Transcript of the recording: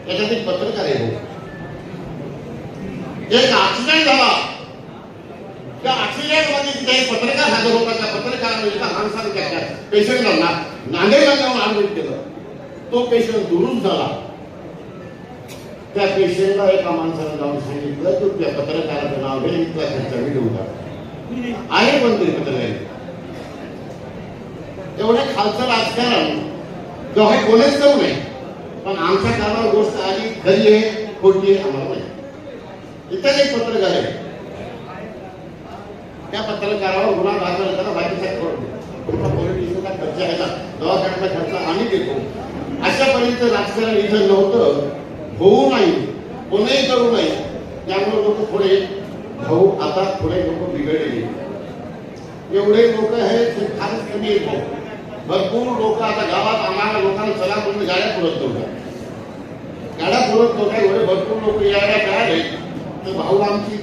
याच्यात एक पत्रकार आहे, एक ऍक्सिडेंट झाला. त्या ऍक्सिडेंट मध्ये तिथे एक पत्रकार हजर होता. त्या पत्रकाराने एका माणसाने त्या पेशंटला नांदेडला नेऊन ऍडमिट केलं. तो पेशंट दुरुस्त झाला. त्या पेशंटला एका माणसाने जाऊन सांगितलं की त्या पत्रकाराचं नाव घे, इथला त्यांचा व्हिडिओ उतारा आहे. कोणतरी पत्रकार एवढे खालचं राजकारण जेव्हा कोणीच करू नये, पण आमच्या कानावर गोष्ट आली खरी आहे खोटी आहे आम्हाला माहिती. इथं एक पत्रकार आहे, त्या पत्रकारावर गुन्हा दाखल झाला. बाकीच्या पॉलिटिशियनचा खर्च आहे ना, दवाखान्याचा खर्च आम्ही देतो. अशा पर्यंत राजकारण इथं नव्हतं, होऊ नाही, कोणीही करू नये. त्यामुळे लोक थोडे भाऊ आता थोडे लोक बिघडले. एवढे लोक हे फारच कमी येतो. भरपूर लोक आता गावात आम्हाला लोकांना चला म्हणून गाड्या पुरत नव्हत्या. गाड्या पुरत नव्हत्या. एवढे भरपूर लोक यायला तयार आहेत. तर भाऊ आमची